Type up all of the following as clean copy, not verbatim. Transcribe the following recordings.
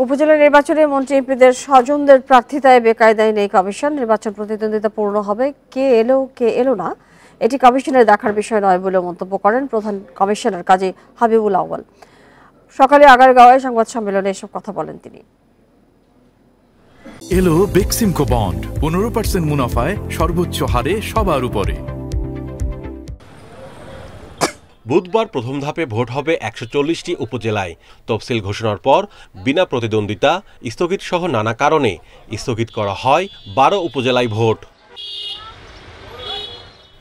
উপজেলা নির্বাচনে মন্ত্রী এমপিদের স্বজনদের প্রার্থিতায় বেকায়দায় নেই কমিশন। নির্বাচন প্রতিদ্বন্দ্বিতা পূর্ণ হবে, কে এলো না এটি কমিশনের দেখার বিষয় নয় বলে মন্তব্য করেন প্রধান কমিশনার কাজী হাবিবুল আউয়াল। সকালে আগারগাঁওয়ে সংবাদ সম্মেলনে এসব কথা বলেন তিনি। এলো বেক্সিমকো বন্ড 15% মুনাফায় সর্বোচ্চ হারে সবার উপরে। বুধবার প্রথম ধাপে ভোট হবে 140টি উপজেলায়। তফসিল ঘোষণার পর বিনা প্রতিদ্বন্দ্বিতা, স্থগিত সহ নানা কারণে স্থগিত করা হয় 12 উপজেলায় ভোট।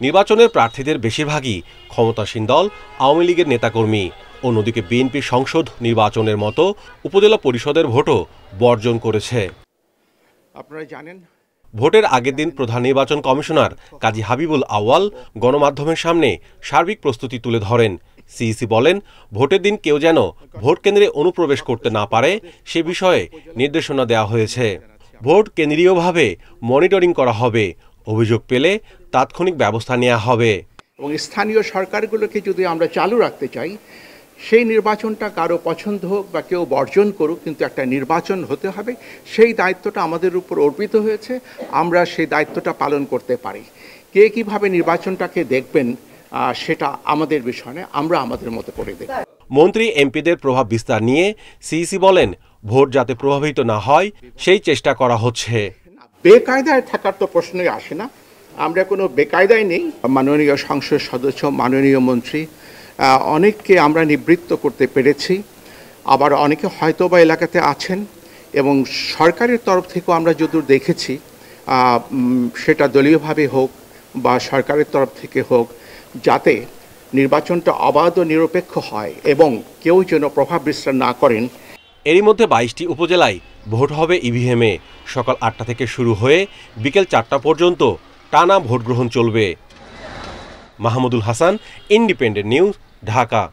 নির্বাচনের প্রার্থীদের বেশিরভাগই ক্ষমতাসীন দল আওয়ামী লীগের নেতাকর্মী। অন্যদিকে বিএনপি সংসদ নির্বাচনের মতো উপজেলা পরিষদের ভোটও বর্জন করেছে। আপনারা জানেন, ভোটের আগের দিন প্রধান নির্বাচন কমিশনার কাজী হাবিবুল আউয়াল গণমাধ্যমের সামনে সার্বিক প্রস্তুতি তুলে ধরেন। সিইসি বলেন, ভোটের দিন কেউ যেন ভোট কেন্দ্রে অনুপ্রবেশ করতে না পারে সে বিষয়ে নির্দেশনা দেওয়া হয়েছে। ভোট কেন্দ্রীয়ভাবে মনিটরিং করা হবে, অভিযোগ পেলে তাৎক্ষণিক ব্যবস্থা নেওয়া হবে। এবং স্থানীয় সরকারগুলোকে যদি আমরা চালু রাখতে চাই, সেই নির্বাচনটা কারো পছন্দ হোক বা কেউ বর্জন করুক, কিন্তু একটা নির্বাচন হতে হবে। সেই দায়িত্বটা আমাদের উপর অর্পিত হয়েছে, আমরা সেই দায়িত্বটা পালন করতে পারি। কে কিভাবে নির্বাচনটাকে দেখবেন সেটা আমাদের বিষয় নয়, আমরা আমাদের মতো করে দেখব। মন্ত্রী এমপিদের প্রভাব বিস্তার নিয়ে সিইসি বলেন, ভোট যাতে প্রভাবিত না হয় সেই চেষ্টা করা হচ্ছে। বেকায়দায় থাকার তো প্রশ্নই আসে না, আমরা কোনো বেকায়দায় নেই। মাননীয় সংসদ সদস্য, মাননীয় মন্ত্রী অনেককে আমরা নিবৃত্ত করতে পেরেছি, আবার অনেকে হয়তো বা এলাকাতে আছেন, এবং সরকারের তরফ থেকেও আমরা যতদূর দেখেছি, সেটা দলীয়ভাবে হোক বা সরকারের তরফ থেকে হোক, যাতে নির্বাচনটা অবাধ ও নিরপেক্ষ হয় এবং কেউ যেন প্রভাব বিস্তার না করেন। এরই মধ্যে 22টি উপজেলায় ভোট হবে ইভিএমে। সকাল 8টা থেকে শুরু হয়ে বিকেল 4টা পর্যন্ত টানা ভোট গ্রহণ চলবে। Mahmudul Hasan, independent news, Dhaka.